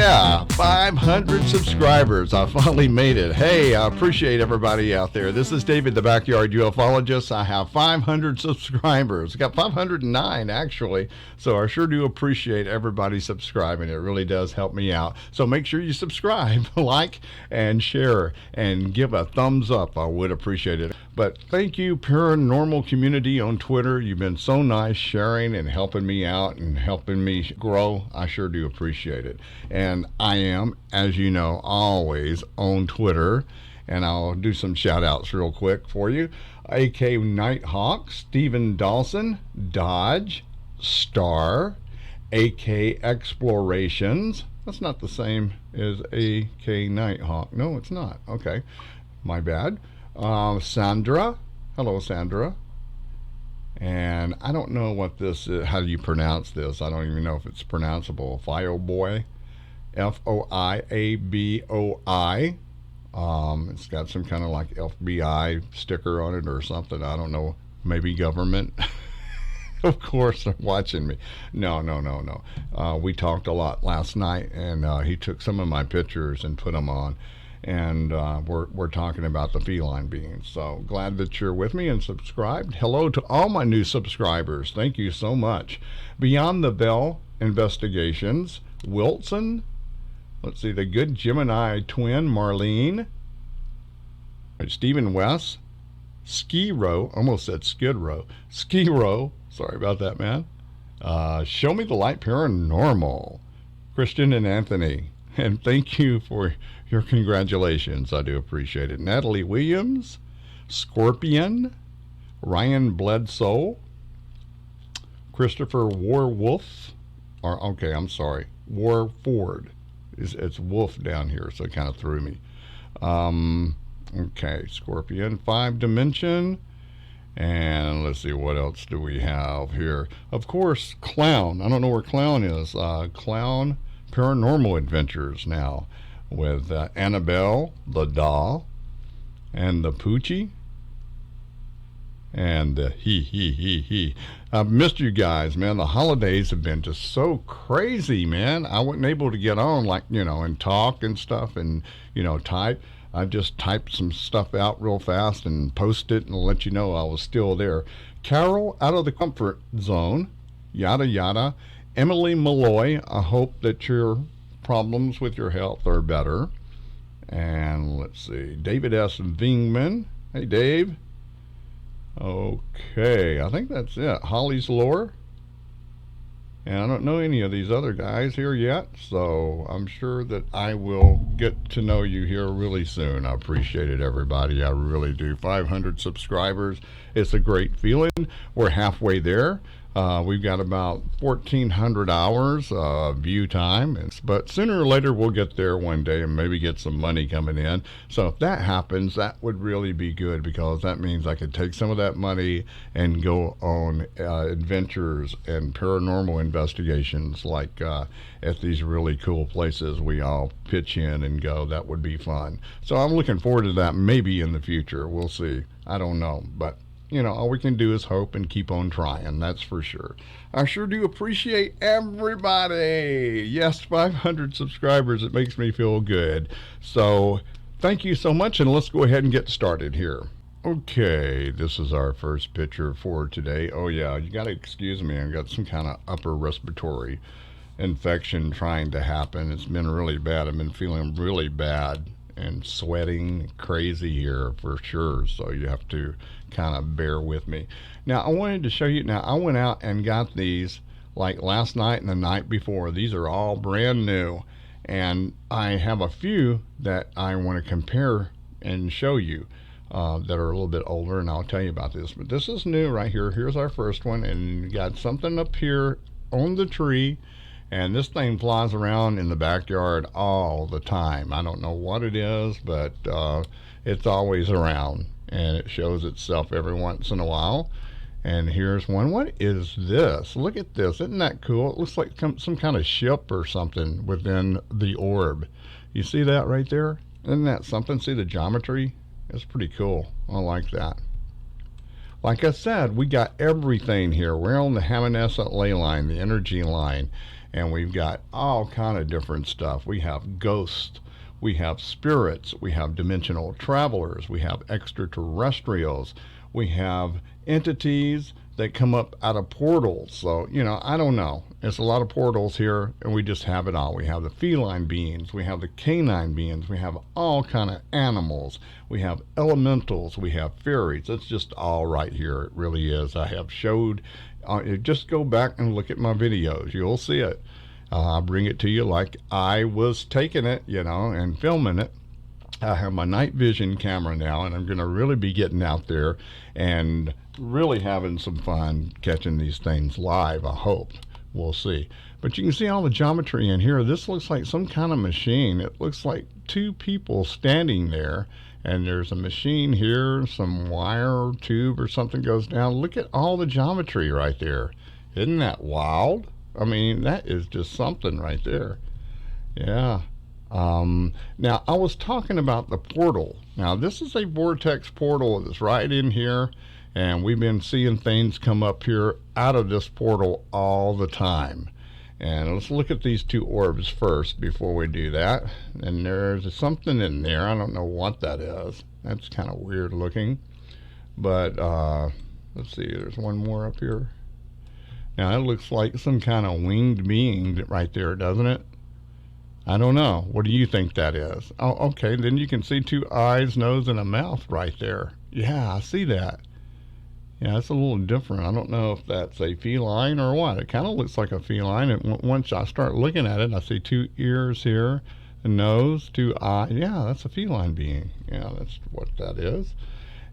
yeah, 500 subscribers. I finally made it. Hey, I appreciate everybody out there. This is David, the Backyard Ufologist. I have 500 subscribers. I got 509 actually, so I sure do appreciate everybody subscribing. It really does help me out. So make sure you subscribe, like, and share, and give a thumbs up. I would appreciate it. But thank you, paranormal community on Twitter. You've been so nice sharing and helping me out and helping me grow. I sure do appreciate it. And I am, as you know, always on Twitter. And I'll do some shout outs real quick for you. AK Nighthawk, Stephen Dawson, Dodge, Star, AK Explorations. That's not the same as AK Nighthawk. No, it's not. Okay, my bad. Sandra. Hello, Sandra. And I don't know what this is. How do you pronounce this? I don't even know if it's pronounceable. Foiaboi. Foiaboi. It's got some kind of like FBI sticker on it or something. I don't know. Maybe government. Of course, they're watching me. No. We talked a lot last night, and he took some of my pictures and put them on. And we're talking about the feline beings. So glad that you're with me and subscribed. Hello to all my new subscribers. Thank you so much. Beyond the Bell Investigations, Wilson. Let's see, the good Gemini twin, Marlene. Stephen West. Ski Row. Almost said Skid Row. Ski Row. Sorry about that, man. Show Me the Light Paranormal. Christian and Anthony. And thank you for your congratulations. I do appreciate it. Natalie Williams, Scorpion, Ryan Bledsoe, Christopher Warwolf, Warford. It's Wolf down here, so it kind of threw me. Okay, Scorpion, 5 Dimension. And let's see, what else do we have here? Of course, Clown. I don't know where Clown is. Clown Paranormal Adventures now with Annabelle, the doll, and the Poochie, and the he. I've missed you guys, man. The holidays have been just so crazy, man. I wasn't able to get on, like, and talk and stuff and, type. I just typed some stuff out real fast and post it and let you know I was still there. Carol, Out of the Comfort Zone, yada yada. Emily Malloy, I hope that your problems with your health are better. And let's see, David S. Vingman. Hey, Dave. Okay, I think that's it. Holly's Lore. And I don't know any of these other guys here yet, so I'm sure that I will get to know you here really soon. I appreciate it, everybody. I really do. 500 subscribers. It's a great feeling. We're halfway there. We've got about 1,400 hours view time, but sooner or later we'll get there one day and maybe get some money coming in. So if that happens, that would really be good, because that means I could take some of that money and go on adventures and paranormal investigations, like at these really cool places we all pitch in and go. That would be fun. So I'm looking forward to that maybe in the future. We'll see. I don't know, but all we can do is hope and keep on trying, that's for sure. I sure do appreciate everybody. Yes, 500 subscribers. It makes me feel good. So thank you so much, and let's go ahead and get started here. Okay, this is our first picture for today. Oh yeah, you got to excuse me. I've got some kind of upper respiratory infection trying to happen. It's been really bad. I've been feeling really bad and sweating crazy here for sure, so you have to kind of bear with me. Now I wanted to show you, I went out and got these like last night and the night before. These are all brand new, and I have a few that I want to compare and show you that are a little bit older, and I'll tell you about this. But this is new right here. Here's our first one, and you got something up here on the tree. And this thing flies around in the backyard all the time. I don't know what it is, but it's always around, and it shows itself every once in a while. And here's one. What is this? Look at this. Isn't that cool? It looks like some kind of ship or something within the orb. You see that right there? Isn't that something? See the geometry? It's pretty cool. I like that. Like I said, we got everything here. We're on the Hamanescent ley line, the energy line. and we've got all kind of different stuff. We have ghosts, we have spirits, we have dimensional travelers, we have extraterrestrials, we have entities that come up out of portals. So, I don't know. It's a lot of portals here, and we just have it all. We have the feline beings, we have the canine beings, we have all kind of animals, we have elementals, we have fairies. It's just all right here. It really is. I have showed, just go back and look at my videos. You'll see it. I'll bring it to you like I was taking it, and filming it. I have my night vision camera now, and I'm going to really be getting out there and really having some fun catching these things live, I hope. We'll see. But you can see all the geometry in here. This looks like some kind of machine. It looks like two people standing there, and there's a machine here, some wire or tube or something goes down. Look at all the geometry right there. Isn't that wild? I mean, that is just something right there. Yeah. Now, I was talking about the portal. Now, this is a vortex portal that's right in here, and we've been seeing things come up here out of this portal all the time. And let's look at these two orbs first before we do that. And there's something in there. I don't know what that is. That's kind of weird looking. But let's see, there's one more up here. Now, it looks like some kind of winged being right there, doesn't it? I don't know. What do you think that is? Oh, okay. Then you can see two eyes, nose, and a mouth right there. Yeah, I see that. Yeah, it's a little different. I don't know if that's a feline or what. It kind of looks like a feline. And once I start looking at it, I see two ears here, a nose, two eyes. Yeah, that's a feline being. Yeah, that's what that is.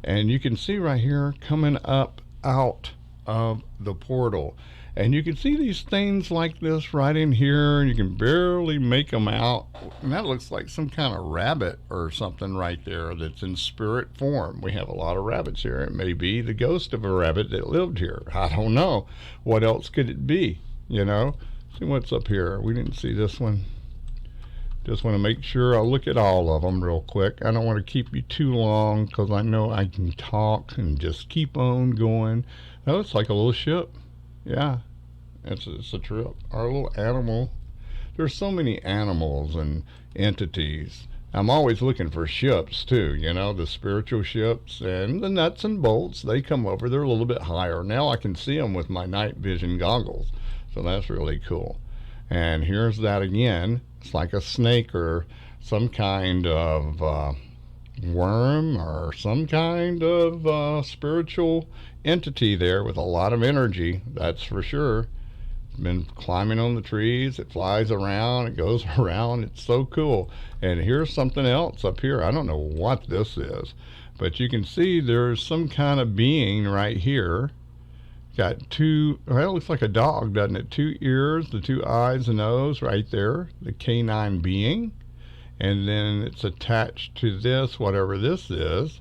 And you can see right here coming up out of the portal. And you can see these things like this right in here, and you can barely make them out. And that looks like some kind of rabbit or something right there that's in spirit form. We have a lot of rabbits here. It may be the ghost of a rabbit that lived here. I don't know. What else could it be? See what's up here. We didn't see this one. Just want to make sure I look at all of them real quick. I don't want to keep you too long because I know I can talk and just keep on going. That looks like a little ship. Yeah, it's a trip. Our little animal. There's so many animals and entities. I'm always looking for ships too, the spiritual ships and the nuts and bolts. They come over. They're a little bit higher. Now I can see them with my night vision goggles. So that's really cool. And here's that again. It's like a snake or some kind of worm or some kind of spiritual entity there with a lot of energy, that's for sure. It's been climbing on the trees. It flies around. It goes around. It's so cool. And here's something else up here. I don't know what this is, but you can see there's some kind of being right here. Got two, well, it looks like a dog, doesn't it? Two ears, the two eyes, the nose right there, the canine being. And then it's attached to this, whatever this is.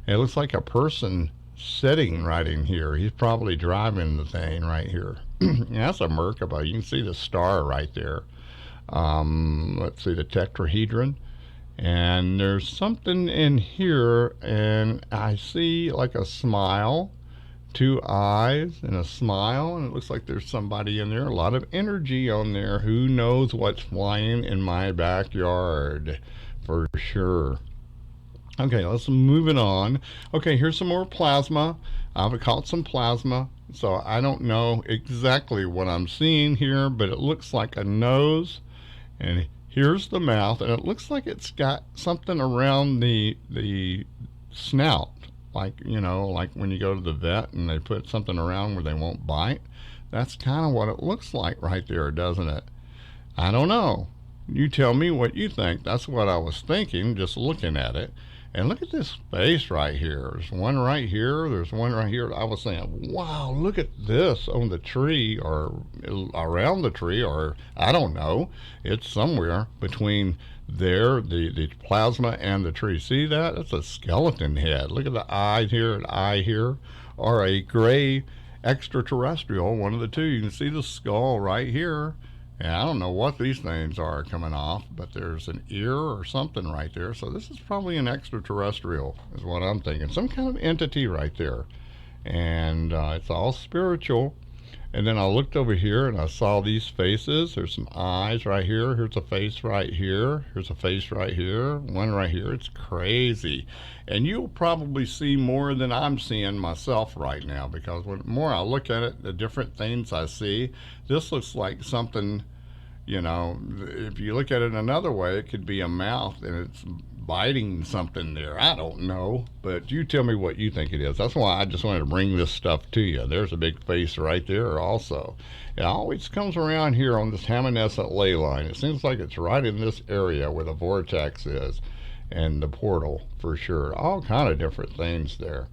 And it looks like a person sitting right in here. He's probably driving the thing right here. That's a Merkaba. You can see the star right there. Let's see, the tetrahedron. And there's something in here, and I see like a smile, two eyes and a smile, and it looks like there's somebody in there. A lot of energy on there. Who knows what's flying in my backyard for sure. Okay, let's move it on. Okay, here's some more plasma. I've caught some plasma, so I don't know exactly what I'm seeing here, but it looks like a nose, and here's the mouth, and it looks like it's got something around the snout, like when you go to the vet and they put something around where they won't bite. That's kind of what it looks like right there, doesn't it? I don't know. You tell me what you think. That's what I was thinking, just looking at it. And look at this space right here. There's one right here. There's one right here. I was saying, wow, look at this on the tree or around the tree, or I don't know. It's somewhere between there, the plasma and the tree. See that? That's a skeleton head. Look at the eye here and eye here. Or a gray extraterrestrial, one of the two. You can see the skull right here. And I don't know what these things are coming off, but there's an ear or something right there. So this is probably an extraterrestrial, is what I'm thinking. Some kind of entity right there. And it's all spiritual. And then I looked over here and I saw these faces. There's some eyes right here. Here's a face right here. Here's a face right here. One right here. It's crazy. And you'll probably see more than I'm seeing myself right now, because the more I look at it, the different things I see, this looks like something, if you look at it another way, it could be a mouth and it's biting something there. I don't know, but you tell me what you think it is. That's why I just wanted to bring this stuff to you. There's a big face right there also. It always comes around here on this Hammonescent ley line. It seems like it's right in this area where the vortex is and the portal for sure. All kind of different things there.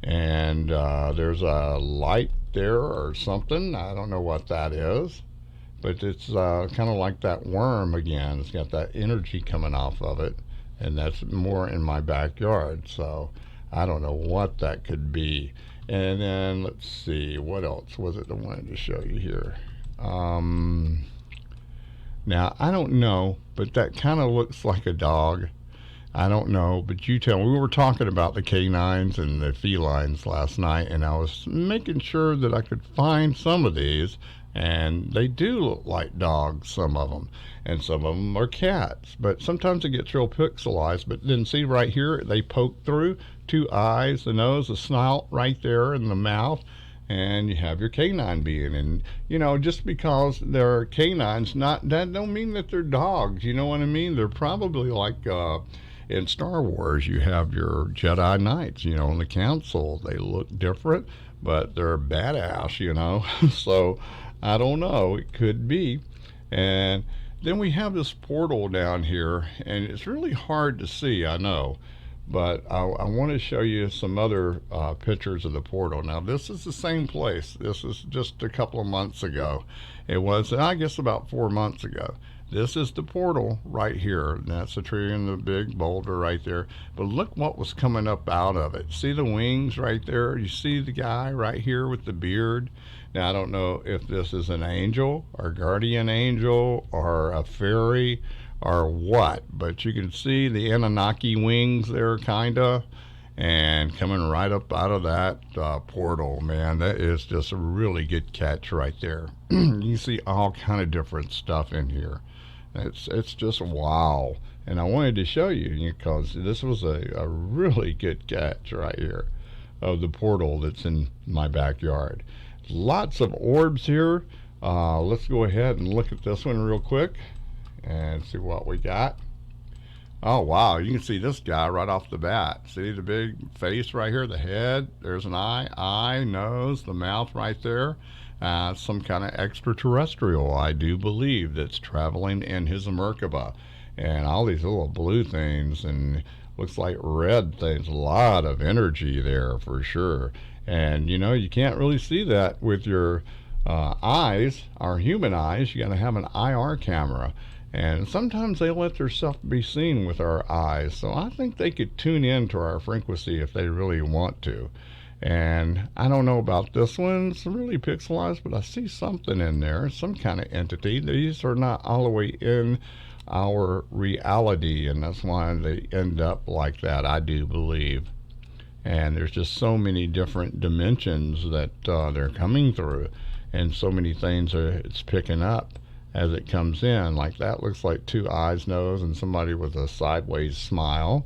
And there's a light there or something. I don't know what that is. But it's kind of like that worm again. It's got that energy coming off of it, and that's more in my backyard. So I don't know what that could be. And then let's see, what else was it I wanted to show you here? Now I don't know, but that kind of looks like a dog. I don't know, but you tell me. We were talking about the canines and the felines last night, and I was making sure that I could find some of these. And they do look like dogs, some of them. And some of them are cats. But sometimes it gets real pixelized. But then see right here, they poke through. 2 eyes, the nose, the snout right there, and the mouth. And you have your canine being. And, just because they're canines, that don't mean that they're dogs. You know what I mean? They're probably like... in Star Wars, you have your Jedi Knights, on the council. They look different, but they're badass, So... I don't know. It could be. And then we have this portal down here, and it's really hard to see, I know. But I want to show you some other pictures of the portal. Now, this is the same place. This is just a couple of months ago. It was, I guess, about 4 months ago. This is the portal right here. That's the tree and the big boulder right there. But look what was coming up out of it. See the wings right there? You see the guy right here with the beard? Now, I don't know if this is an angel or guardian angel or a fairy or what, but you can see the Anunnaki wings there, kind of, and coming right up out of that portal, man. That is just a really good catch right there. You can see all kind of different stuff in here. It's just wow. And I wanted to show you because this was a really good catch right here of the portal that's in my backyard. Lots of orbs here. Let's go ahead and look at this one real quick and see what we got. Oh, wow. You can see this guy right off the bat. See the big face right here, the head. There's an eye, nose, the mouth right there. Some kind of extraterrestrial, I do believe, that's traveling in his Merkaba. And all these little blue things and looks like red things. A lot of energy there for sure. And, you can't really see that with your eyes, our human eyes. You got to have an IR camera. And sometimes they let their stuff be seen with our eyes. So I think they could tune in to our frequency if they really want to. And I don't know about this one. It's really pixelized, but I see something in there, some kind of entity. These are not all the way in our reality, and that's why they end up like that, I do believe. And there's just so many different dimensions that they're coming through, and so many things it's picking up as it comes in. Like that looks like 2 eyes, nose, and somebody with a sideways smile.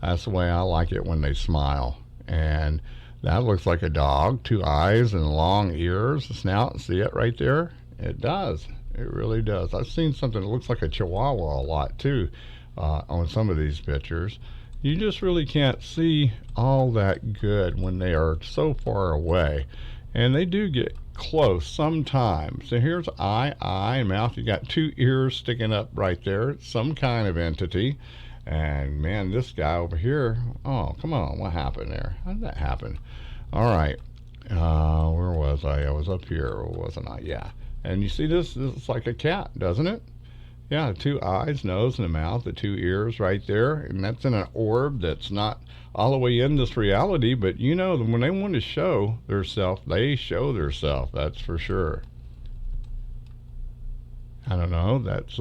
That's the way I like it when they smile. And that looks like a dog, 2 eyes and long ears, a snout. See it right there? It does. It really does. I've seen something that looks like a chihuahua a lot too on some of these pictures. You just really can't see all that good when they are so far away. And they do get close sometimes. So here's eye, mouth. You got 2 ears sticking up right there. Some kind of entity. And man, this guy over here, oh, come on, what happened there? How did that happen? All right. Where was I? I was up here, wasn't I? Yeah. And you see this? This is like a cat, doesn't it? Yeah, 2 eyes, nose, and a mouth, the 2 ears right there. And that's in an orb that's not all the way in this reality, but when they want to show their self, they show their self, that's for sure. I don't know, that's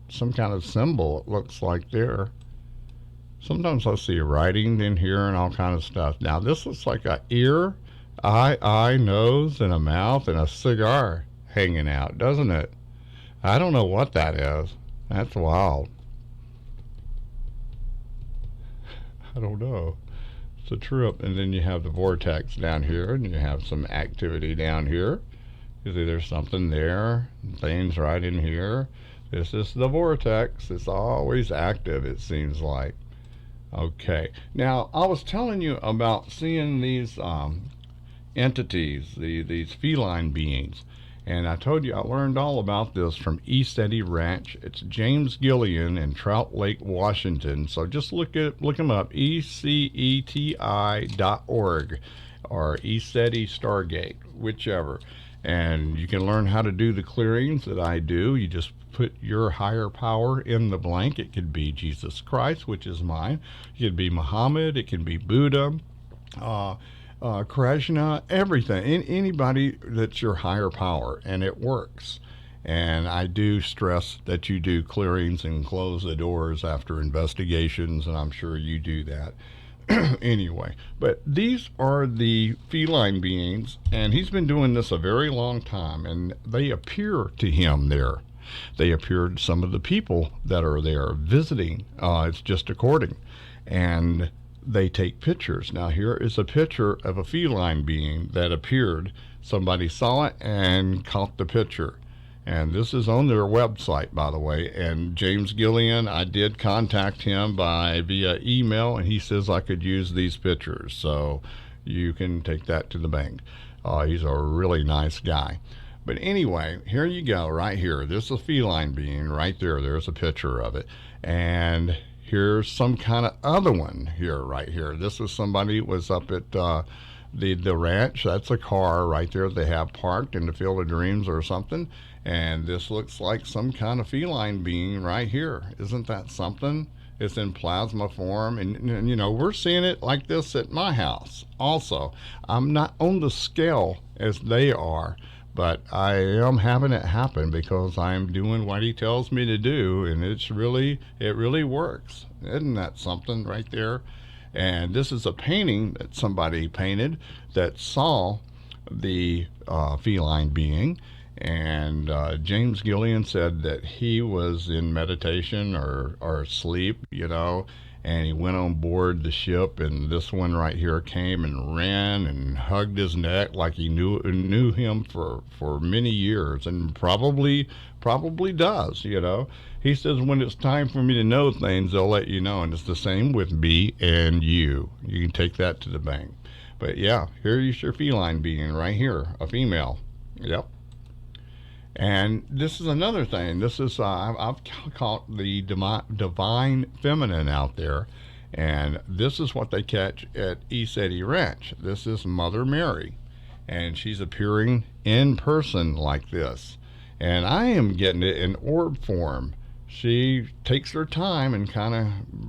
some kind of symbol, it looks like there. Sometimes I see writing in here and all kind of stuff. Now, this looks like an ear eye, nose, and a mouth, and a cigar hanging out, doesn't it? I don't know what that is. That's wild. I don't know. It's a trip. And then you have the vortex down here, and you have some activity down here. You see there's something there, things right in here. This is the vortex. It's always active, it seems like. Okay. Now, I was telling you about seeing these entities, these feline beings. And I told you I learned all about this from ECETI Ranch. It's James Gillian in Trout Lake, Washington. So just look him up, eceti.org or ECETI Stargate, whichever. And you can learn how to do the clearings that I do. You just put your higher power in the blank. It could be Jesus Christ, which is mine. It could be Muhammad. It can be Buddha. Krishna, everything, anybody that's your higher power, and it works. And I do stress that you do clearings and close the doors after investigations, and I'm sure you do that. Anyway, but these are the feline beings, and he's been doing this a very long time, and they appear to him there. They appear to some of the people that are there visiting. It's just according. And they take pictures. Now, here is a picture of a feline being that appeared. Somebody saw it and caught the picture. And this is on their website, by the way. And James Gillian, I did contact him via email, and he says I could use these pictures. So you can take that to the bank. He's a really nice guy. But anyway, here you go, right here. This is a feline being right there. There's a picture of it. And here's some kind of other one here, right here. This is somebody who was up at the ranch. That's a car right there they have parked in the Field of Dreams or something. And this looks like some kind of feline being right here. Isn't that something? It's in plasma form. And you know, we're seeing it like this at my house also. I'm not on the scale as they are, but I am having it happen because I'm doing what he tells me to do, and it really works. Isn't that something right there? And this is a painting that somebody painted that saw the feline being. And James Gillian said that he was in meditation or sleep, you know, and he went on board the ship, and this one right here came and ran and hugged his neck like he knew him for many years, and probably does, you know. He says when it's time for me to know things, they'll let you know, and it's the same with me and you. You can take that to the bank. But yeah, here's your feline being right here, a female. Yep. And this is another thing. This is I've caught the divine feminine out there, and this is what they catch at ECETI Ranch. This is Mother Mary, and she's appearing in person like this. And I am getting it in orb form. She takes her time and kind of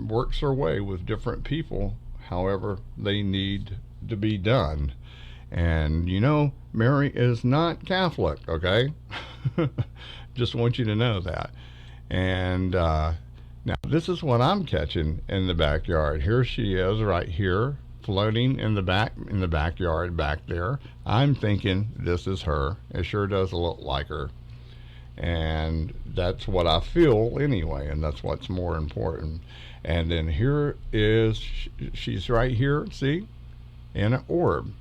works her way with different people, however they need to be done. And you know, Mary is not Catholic, okay? Just want you to know that. And now this is what I'm catching in the backyard. Here she is right here, floating in the backyard back there. I'm thinking this is her. It sure does look like her. And that's what I feel anyway, and that's what's more important. And then here is, she's right here, see, in an orb,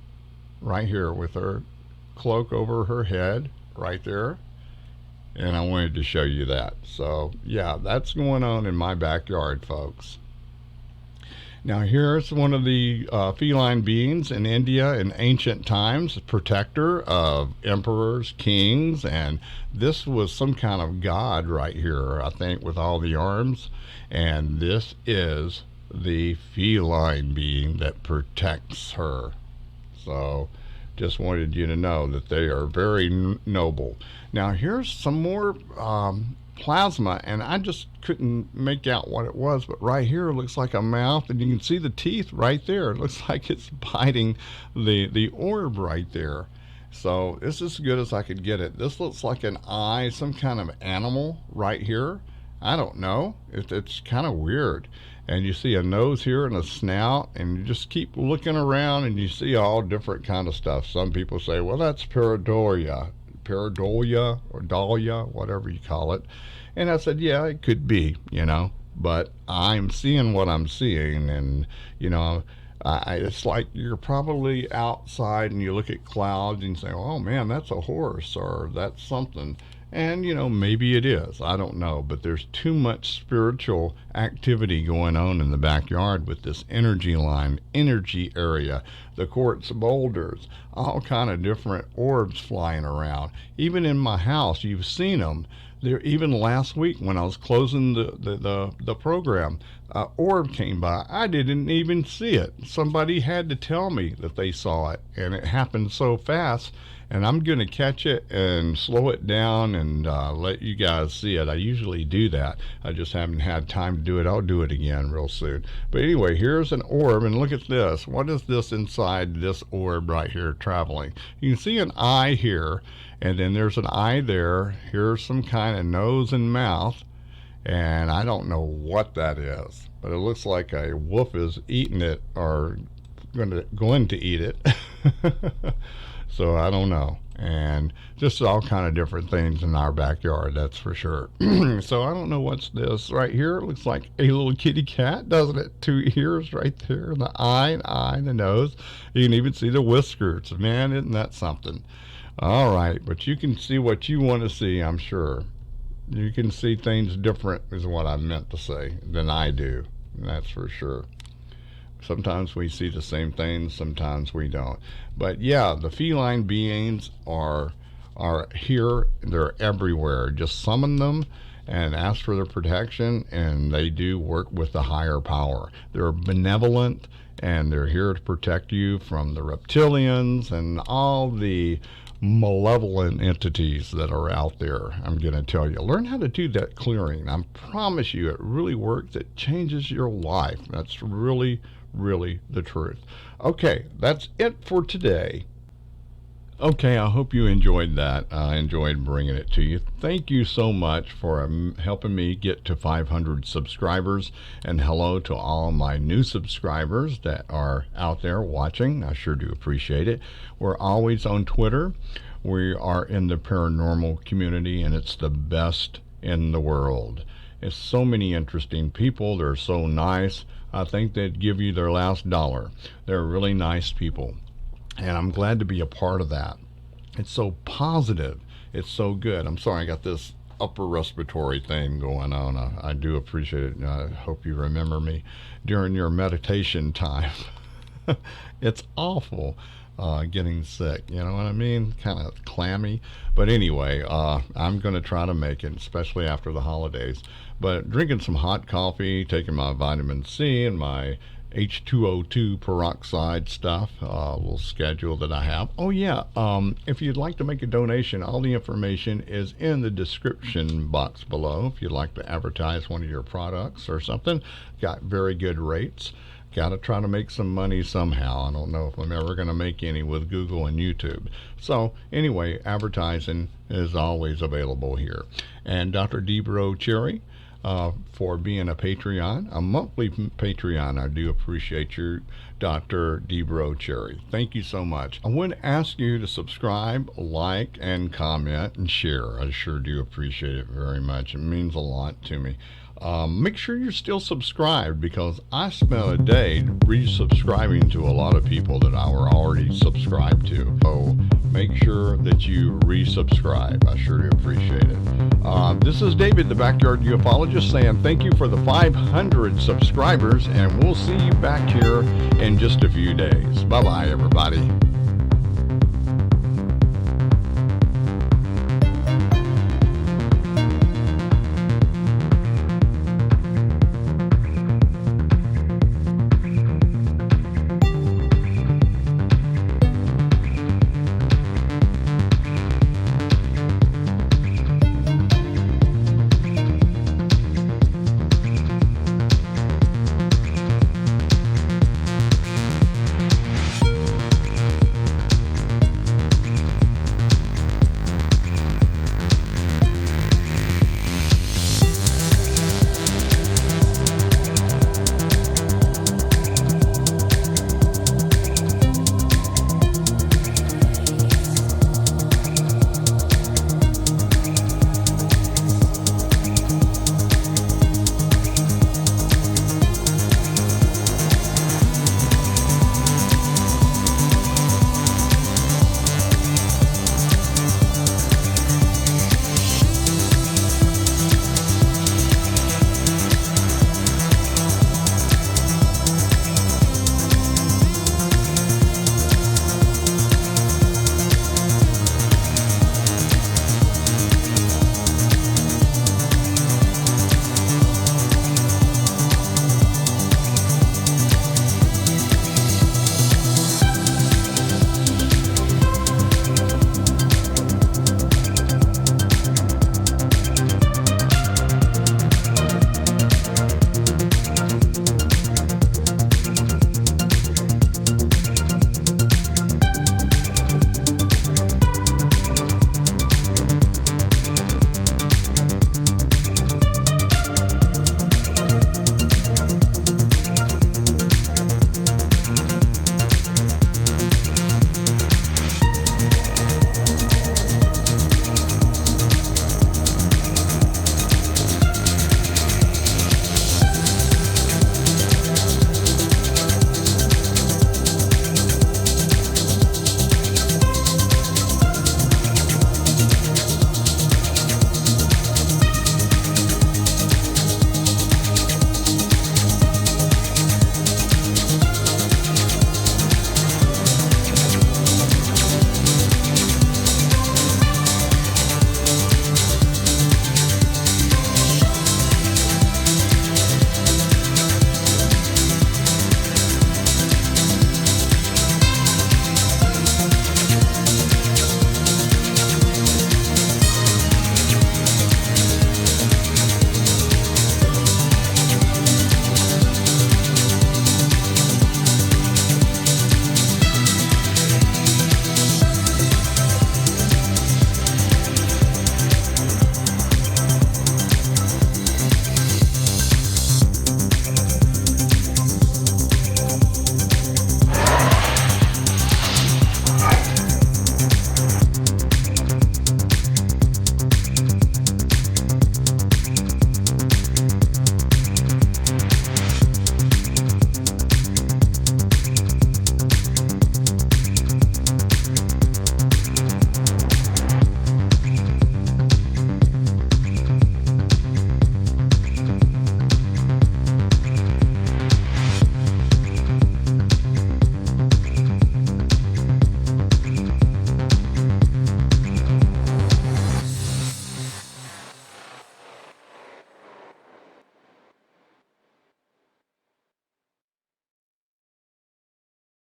right here with her cloak over her head, right there. And I wanted to show you that. So yeah, that's going on in my backyard, folks. Now here's one of the feline beings in India in ancient times, protector of emperors, kings, and this was some kind of god right here, I think, with all the arms. And this is the feline being that protects her. So just wanted you to know that they are very noble. Now here's some more plasma, and I just couldn't make out what it was, but right here it looks like a mouth, and you can see the teeth right there. It looks like it's biting the orb right there. So this is as good as I could get it. This looks like an eye, some kind of animal right here. I don't know. It's kind of weird. And you see a nose here and a snout, and you just keep looking around and you see all different kind of stuff. Some people say, well, that's pareidolia or dahlia, whatever you call it. And I said, yeah, it could be, but I'm seeing what I'm seeing. And, it's like you're probably outside and you look at clouds and you say, oh man, that's a horse or that's something. And, maybe it is. I don't know. But there's too much spiritual activity going on in the backyard with this energy line, energy area, the quartz boulders, all kind of different orbs flying around. Even in my house, you've seen them. There, even last week when I was closing the program, orb came by. I didn't even see it. Somebody had to tell me that they saw it, and it happened so fast. And I'm going to catch it and slow it down and let you guys see it. I usually do that. I just haven't had time to do it. I'll do it again real soon. But anyway, here's an orb, and look at this. What is this inside this orb right here traveling? You can see an eye here, and then there's an eye there. Here's some kind of nose and mouth, and I don't know what that is, but it looks like a wolf is eating it or going to eat it. So I don't know. And just all kind of different things in our backyard, that's for sure. So I don't know what's this right here. It looks like a little kitty cat, doesn't it? 2 ears right there, the eye, the nose. You can even see the whiskers. Man, isn't that something? All right, but you can see what you want to see, I'm sure. You can see things different is what I meant to say than I do. That's for sure. Sometimes we see the same things, sometimes we don't. But yeah, the feline beings are here. They're everywhere. Just summon them and ask for their protection, and they do work with the higher power. They're benevolent, and they're here to protect you from the reptilians and all the malevolent entities that are out there. I'm going to tell you, learn how to do that clearing. I promise you, it really works. It changes your life. That's really the truth. Okay, that's it for today. Okay, I hope you enjoyed that. I enjoyed bringing it to you. Thank you so much for helping me get to 500 subscribers. And hello to all my new subscribers that are out there watching. I sure do appreciate it. We're always on Twitter. We are in the paranormal community, and it's the best in the world. It's so many interesting people. They're so nice. I think they'd give you their last dollar. They're really nice people. And I'm glad to be a part of that. It's so positive. It's so good. I'm sorry I got this upper respiratory thing going on. I do appreciate it. I hope you remember me during your meditation time. It's awful getting sick. You know what I mean? Kind of clammy. But anyway, I'm going to try to make it, especially after the holidays. But drinking some hot coffee, taking my vitamin C and my H2O2 peroxide stuff, little schedule that I have. Oh yeah, if you'd like to make a donation, all the information is in the description box below. If you'd like to advertise one of your products or something, got very good rates. Got to try to make some money somehow. I don't know if I'm ever going to make any with Google and YouTube. So anyway, advertising is always available here. And Dr. Debro Cherry, for being a Patreon, a monthly Patreon. I do appreciate you, Dr. Debro Cherry. Thank you so much. I would ask you to subscribe, like, and comment, and share. I sure do appreciate it very much. It means a lot to me. Make sure you're still subscribed, because I spent a day resubscribing to a lot of people that I were already subscribed to. So make sure that you resubscribe. I sure do appreciate it. This is David, the Backyard Ufologist, saying thank you for the 500 subscribers, and we'll see you back here in just a few days. Bye-bye, everybody.